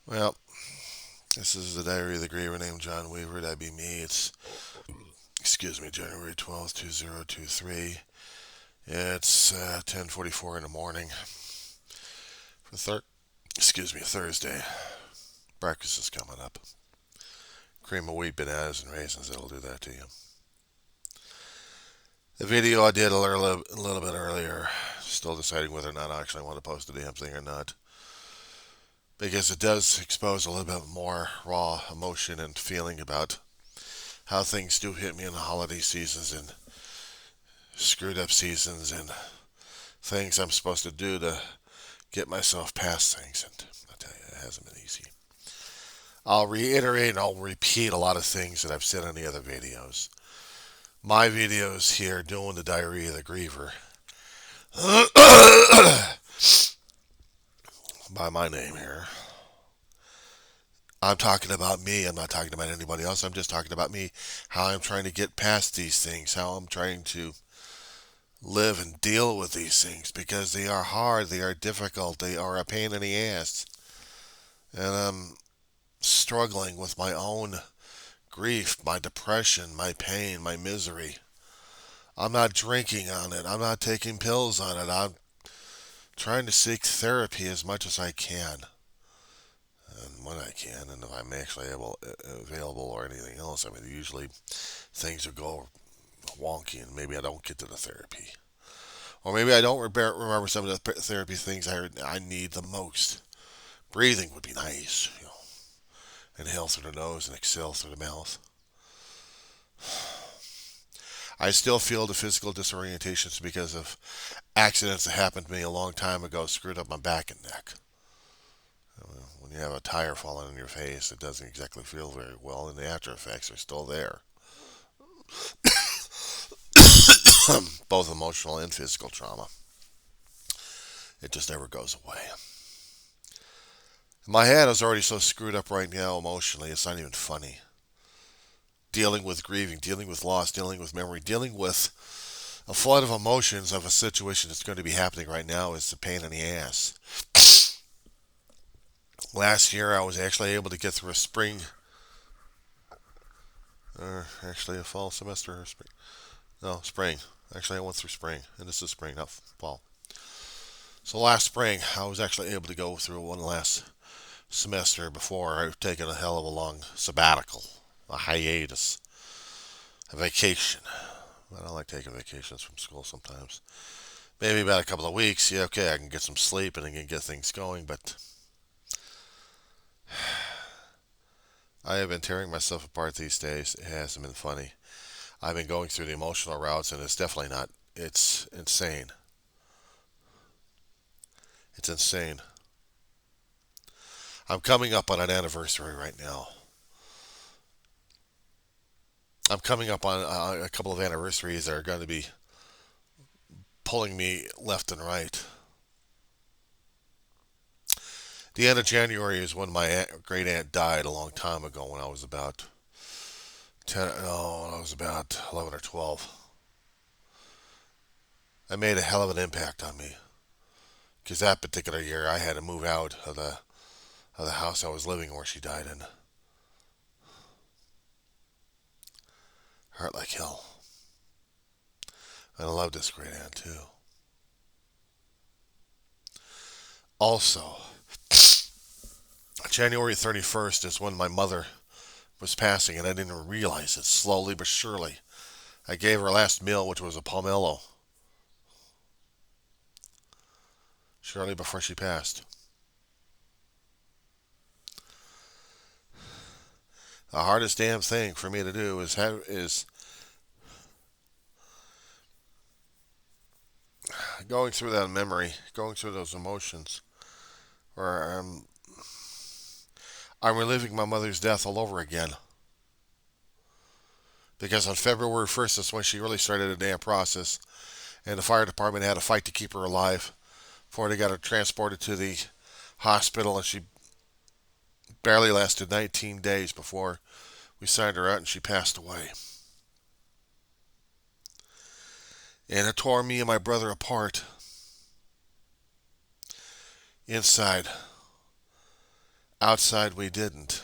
Well, this is the Diary of the Griever named John Weaver. That'd be me. It's, January 12th, 2023. It's 10:44 in the morning for Thursday. Breakfast is coming up. Cream of wheat, bananas, and raisins. That'll do that to you. The video I did a little bit earlier. Still deciding whether or not I actually want to post the damn thing or not. Because it does expose a little bit more raw emotion and feeling about how things do hit me in the holiday seasons and screwed up seasons and things I'm supposed to do to get myself past things. And I tell you, it hasn't been easy. I'll reiterate and I'll repeat a lot of things that I've said in the other videos. My videos here doing the Diary of the Griever by my name here. I'm talking about me. I'm not talking about anybody else. I'm just talking about me. How I'm trying to get past these things. How I'm trying to live and deal with these things because they are hard, they are difficult, they are a pain in the ass. And I'm struggling with my own grief, my depression, my pain, my misery. I'm not drinking on it. I'm not taking pills on it. I'm trying to seek therapy as much as I can. And when I can, and if I'm actually available or anything else, I mean, usually things will go wonky and maybe I don't get to the therapy. Or maybe I don't remember some of the therapy things I need the most. Breathing would be nice. Inhale through the nose and exhale through the mouth. I still feel the physical disorientations because of accidents that happened to me a long time ago, screwed up my back and neck. When you have a tire falling in your face, it doesn't exactly feel very well, and the after effects are still there. Both emotional and physical trauma. It just never goes away. My head is already so screwed up right now emotionally, it's not even funny. Dealing with grieving, dealing with loss, dealing with memory, dealing with a flood of emotions of a situation that's going to be happening right now is a pain in the ass. Last year, I was actually able to get through a spring, or actually a fall semester, or spring. No, spring. Actually, I went through spring, and this is spring, not fall. So last spring, I was actually able to go through one last semester before I've taken a hell of a long sabbatical, a hiatus, a vacation. I don't like taking vacations from school sometimes. Maybe about a couple of weeks, yeah, okay, I can get some sleep and I can get things going, but I have been tearing myself apart these days. It hasn't been funny. I've been going through the emotional routes, and it's definitely not. It's insane. It's insane. I'm coming up on an anniversary right now. I'm coming up on a couple of anniversaries that are going to be pulling me left and right. The end of January is when my great aunt died a long time ago when I was about 10, no, when I was about 11 or 12. It made a hell of an impact on me because that particular year I had to move out of the house I was living in where she died in. Hurt like hell. And I love this great aunt too. Also, January 31st is when my mother was passing, and I didn't realize it. Slowly but surely, I gave her last meal, which was a pomelo, shortly before she passed. The hardest damn thing for me to do is going through that memory, going through those emotions, where I'm reliving my mother's death all over again. Because on February 1st is when she really started the damn process, and the fire department had a fight to keep her alive before they got her transported to the hospital, and she barely lasted 19 days before we signed her out and she passed away. And it tore me and my brother apart inside. Outside, we didn't.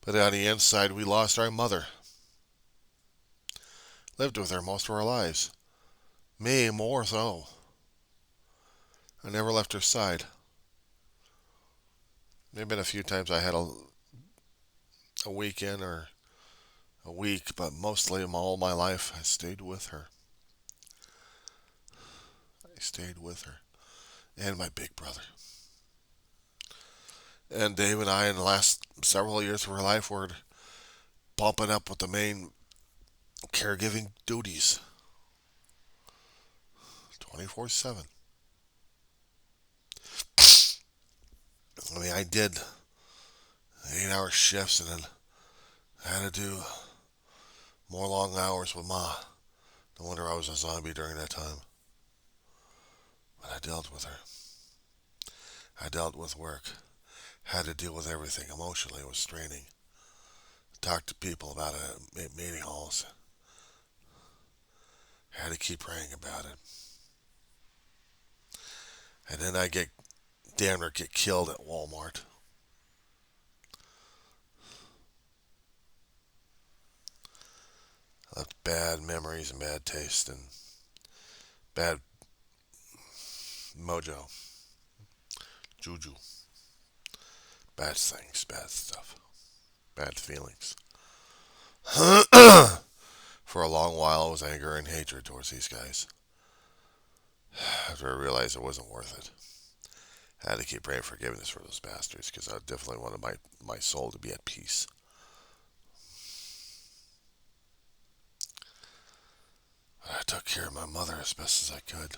But on the inside, we lost our mother. Lived with her most of our lives. Me, more so. I never left her side. There have been a few times I had a weekend or a week, but mostly all my life I stayed with her. I stayed with her. And my big brother. And Dave and I, in the last several years of her life, were bumping up with the main caregiving duties 24/7. I mean, I did 8-hour shifts and then I had to do more long hours with Ma. No wonder I was a zombie during that time. But I dealt with her. I dealt with work. Had to deal with everything. Emotionally, it was straining. Talked to people about it at meeting halls. Had to keep praying about it. And then I get damn near get killed at Walmart. Left bad memories and bad taste and bad mojo, juju, bad things, bad stuff, bad feelings. For a long while, it was anger and hatred towards these guys. After I realized it wasn't worth it, I had to keep praying forgiveness for those bastards because I definitely wanted my soul to be at peace. But I took care of my mother as best as I could.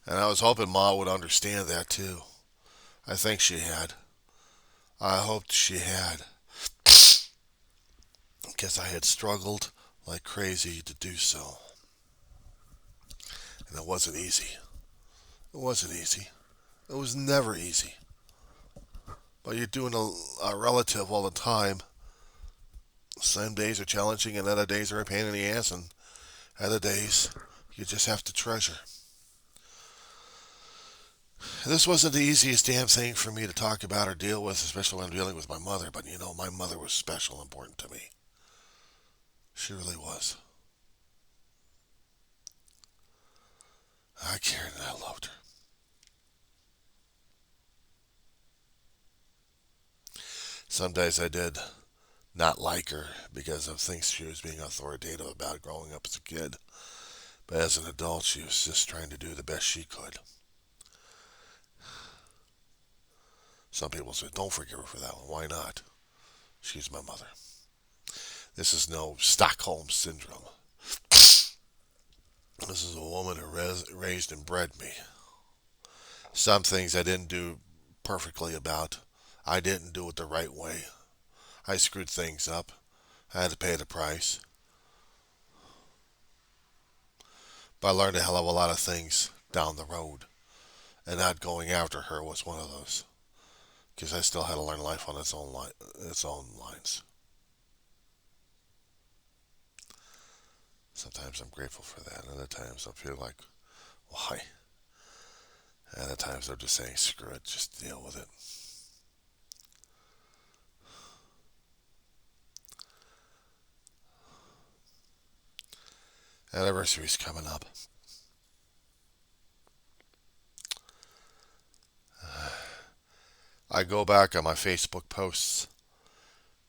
And I was hoping Ma would understand that too. I think she had. I hoped she had. Because I had struggled like crazy to do so. And it wasn't easy. It wasn't easy. It was never easy. But you're doing a relative all the time. Some days are challenging and other days are a pain in the ass, and other days you just have to treasure. This wasn't the easiest damn thing for me to talk about or deal with, especially when I'm dealing with my mother, but you know, my mother was special and important to me. She really was. I cared and I loved her. Some days I did not like her because of things she was being authoritative about growing up as a kid. But as an adult, she was just trying to do the best she could. Some people say, don't forgive her for that one. Why not? She's my mother. This is no Stockholm Syndrome. This is a woman who raised and bred me. Some things I didn't do perfectly about. I didn't do it the right way. I screwed things up. I had to pay the price. But I learned a hell of a lot of things down the road. And not going after her was one of those. Because I still had to learn life on its own lines. Sometimes I'm grateful for that. Other times I feel like, why? And other times I'm just saying, screw it, just deal with it. Anniversary's coming up. I go back on my Facebook posts.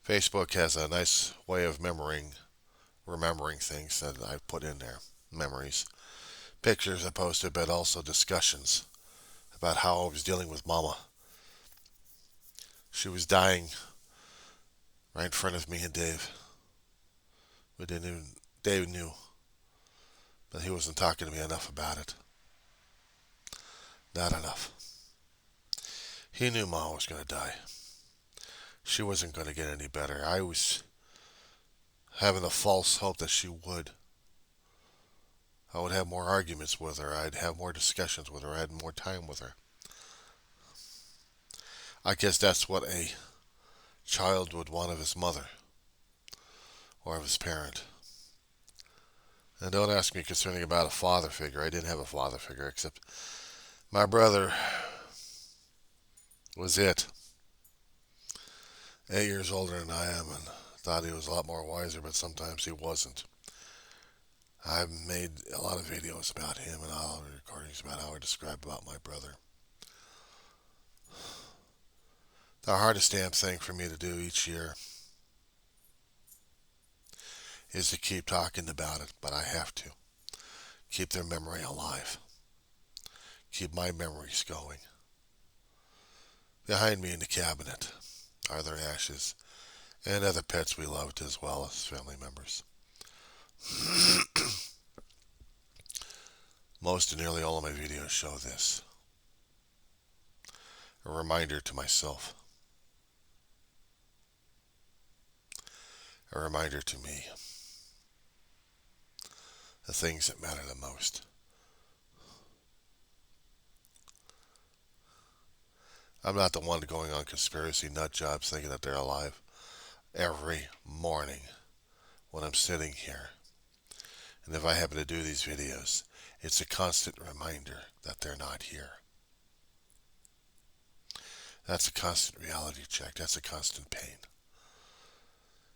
Facebook has a nice way of remembering things that I put in there. Memories. Pictures I posted, but also discussions about how I was dealing with Mama. She was dying right in front of me and Dave. Dave knew, but he wasn't talking to me enough about it. Not enough. He knew Mom was going to die. She wasn't going to get any better. I was having a false hope that she would. I would have more arguments with her. I'd have more discussions with her. I had more time with her. I guess that's what a child would want of his mother or of his parent. And don't ask me concerning about a father figure. I didn't have a father figure except My brother was it. 8 years older than I am, and thought he was a lot more wiser, but sometimes he wasn't. I've made a lot of videos about him and all the recordings about how I describe about my brother. The hardest damn thing for me to do each year is to keep talking about it, but I have to. Keep their memory alive. Keep my memories going. Behind me in the cabinet are their ashes and other pets we loved as well as family members. Most and nearly all of my videos show this. A reminder to myself. A reminder to me. The things that matter the most. I'm not the one going on conspiracy nut jobs thinking that they're alive every morning when I'm sitting here. And if I happen to do these videos, it's a constant reminder that they're not here. That's a constant reality check. That's a constant pain.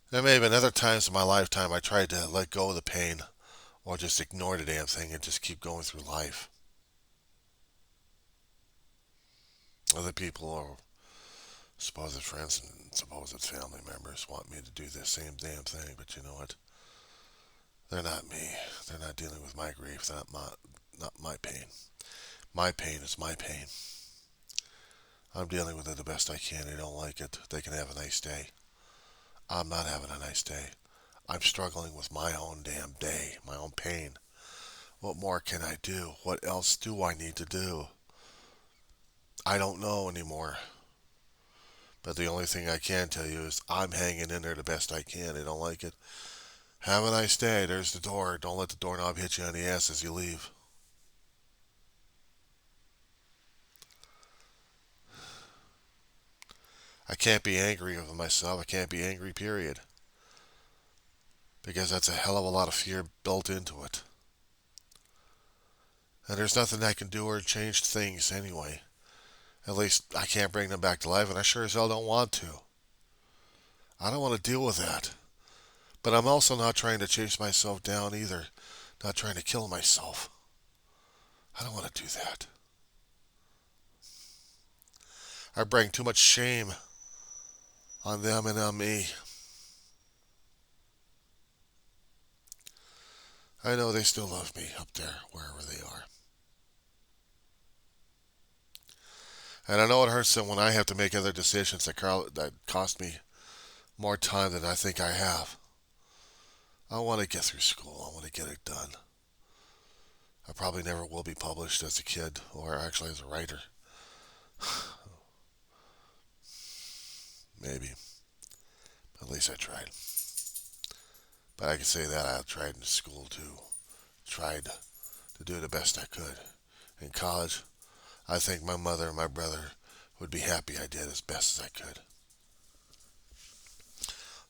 There may have been other times in my lifetime I tried to let go of the pain or just ignore the damn thing and just keep going through life. Other people or supposed friends and supposed family members want me to do the same damn thing, but you know what? They're not me. They're not dealing with my grief. They're not my pain. My pain is my pain. I'm dealing with it the best I can. They don't like it. They can have a nice day. I'm not having a nice day. I'm struggling with my own damn day, my own pain. What more can I do? What else do I need to do? I don't know anymore. But the only thing I can tell you is I'm hanging in there the best I can. They don't like it. Have a nice day. There's the door. Don't let the doorknob hit you on the ass as you leave. I can't be angry with myself. I can't be angry, period. Because that's a hell of a lot of fear built into it. And there's nothing I can do or change things anyway. At least I can't bring them back to life, and I sure as hell don't want to. I don't want to deal with that. But I'm also not trying to chase myself down either. Not trying to kill myself. I don't want to do that. I bring too much shame on them and on me. I know they still love me up there, wherever they are. And I know it hurts them when I have to make other decisions that cost me more time than I think I have. I want to get through school. I want to get it done. I probably never will be published as a kid, or actually as a writer. Maybe. At least I tried. But I can say that I tried in school too. Tried to do the best I could. In college, I think my mother and my brother would be happy I did as best as I could.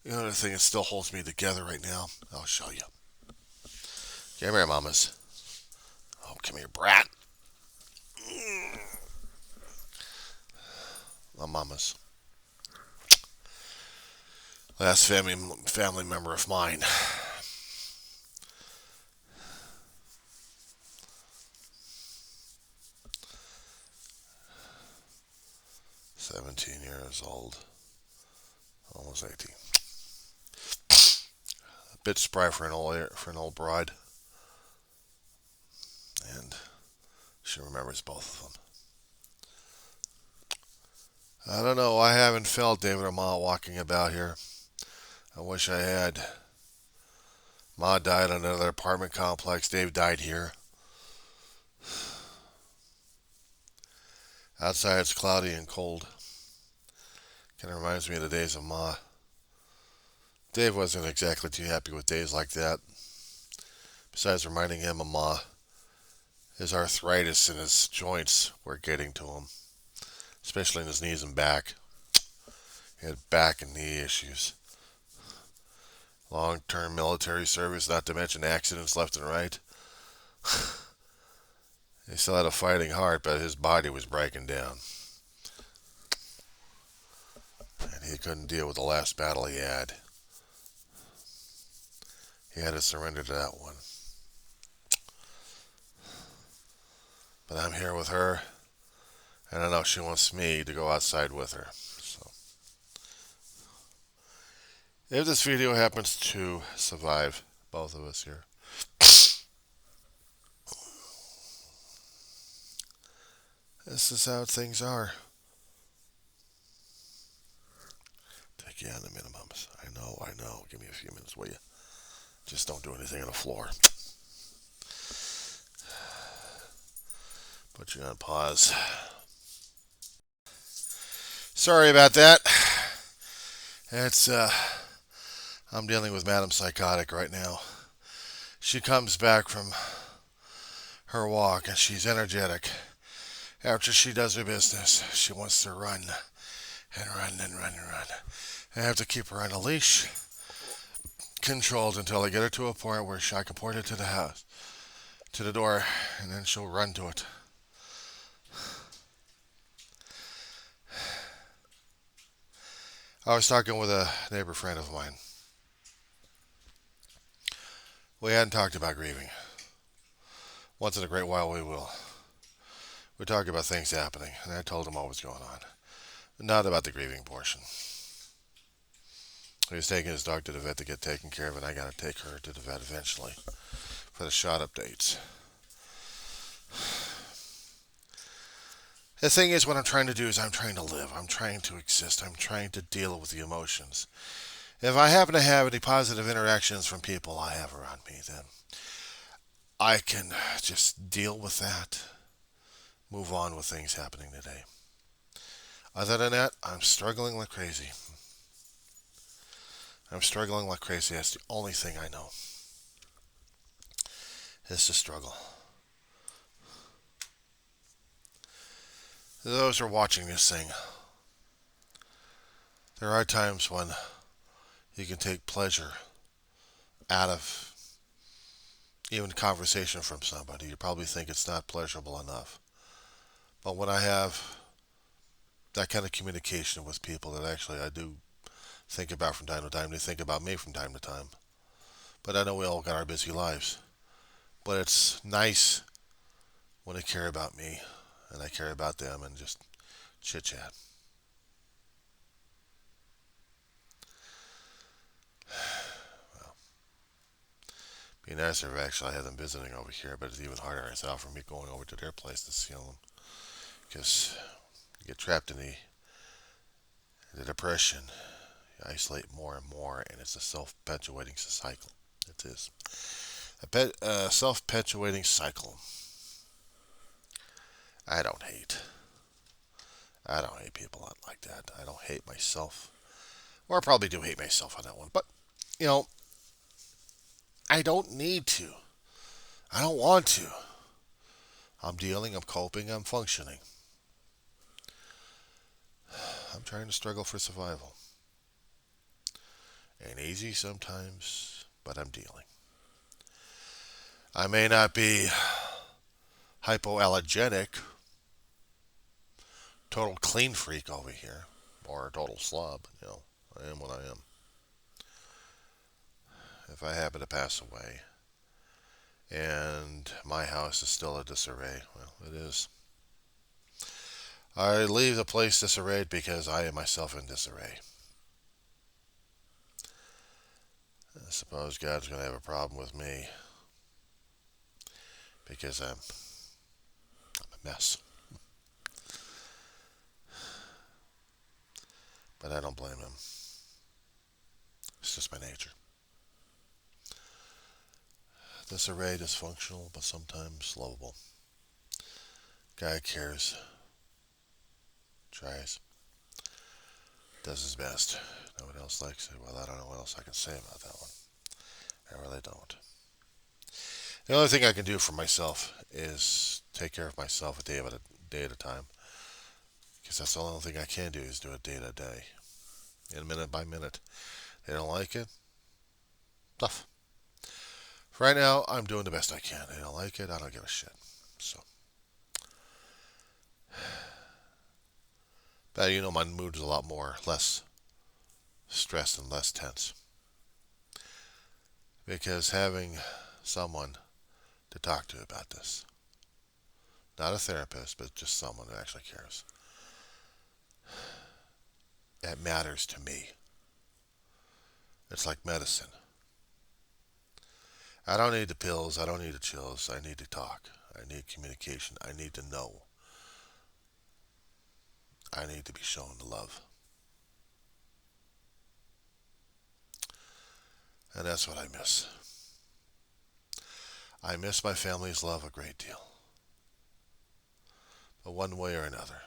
The other thing that still holds me together right now, I'll show you. Come here, mamas. Oh, come here, brat. My mamas. Last family member of mine. 17 years old. Almost 18. A bit spry for an old bride. And she remembers both of them. I don't know. I haven't felt David or Ma walking about here. I wish I had. Ma died in another apartment complex. Dave died here. Outside it's cloudy and cold. Kind of reminds me of the days of Ma. Dave wasn't exactly too happy with days like that. Besides reminding him of Ma, his arthritis in his joints were getting to him, especially in his knees and back. He had back and knee issues. Long-term military service, not to mention accidents left and right. He still had a fighting heart, but his body was breaking down. And he couldn't deal with the last battle he had. He had to surrender to that one. But I'm here with her, and I know she wants me to go outside with her. So, if this video happens to survive both of us here, this is how things are. Take you on the minimums. I know. Give me a few minutes, will you? Just don't do anything on the floor. Put you on pause. Sorry about that. It's, I'm dealing with Madam Psychotic right now. She comes back from her walk and she's energetic. After she does her business, she wants to run and run and run and run. I have to keep her on a leash, controlled until I get her to a point where I can point her to the house, to the door, and then she'll run to it. I was talking with a neighbor friend of mine. We hadn't talked about grieving. Once in a great while we will. We talked about things happening, and I told him what was going on. Not about the grieving portion. He was taking his dog to the vet to get taken care of, and I got to take her to the vet eventually for the shot updates. The thing is, what I'm trying to do is I'm trying to live. I'm trying to exist. I'm trying to deal with the emotions. If I happen to have any positive interactions from people I have around me, then I can just deal with that, move on with things happening today. Other than that, I'm struggling like crazy. I'm struggling like crazy. That's the only thing I know. Is to struggle. Those who are watching this thing, there are times when you can take pleasure out of even conversation from somebody. You probably think it's not pleasurable enough. But when I have that kind of communication with people that actually I do think about from time to time, they think about me from time to time. But I know we all got our busy lives. But it's nice when they care about me and I care about them and just chit chat. Well, be nicer if actually I had them visiting over here, but it's even harder myself for me going over to their place to see them. Because you get trapped in the depression, you isolate more and more, and it's a self-perpetuating cycle. It is a self-perpetuating cycle. I don't hate. I don't hate people like that. I don't hate myself. Or I probably do hate myself on that one. But, you know, I don't need to. I don't want to. I'm dealing, I'm coping, I'm functioning. I'm trying to struggle for survival. Ain't easy sometimes, but I'm dealing. I may not be hypoallergenic, total clean freak over here, or a total slob. I am what I am. If I happen to pass away, and my house is still a disarray, well, it is. I leave the place disarrayed because I am myself in disarray. I suppose God's going to have a problem with me because I'm a mess. But I don't blame him. It's just my nature. Disarray, dysfunctional, but sometimes lovable. Guy cares, tries, does his best. No one else likes it. Well, I don't know what else I can say about that one. I really don't. The only thing I can do for myself is take care of myself a day at a time. Because that's the only thing I can do is do it day to day. And minute by minute. They don't like it? Tough. Right now, I'm doing the best I can. They don't like it, I don't give a shit. So, My mood is a lot more less stressed and less tense because having someone to talk to about this, not a therapist, but just someone who actually cares, it matters to me. It's like medicine. I don't need the pills. I don't need the chills. I need to talk. I need communication. I need to know. I need to be shown the love. And that's what I miss. I miss my family's love a great deal. But one way or another,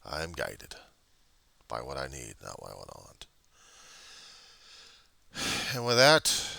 I am guided by what I need, not by what I want. And with that,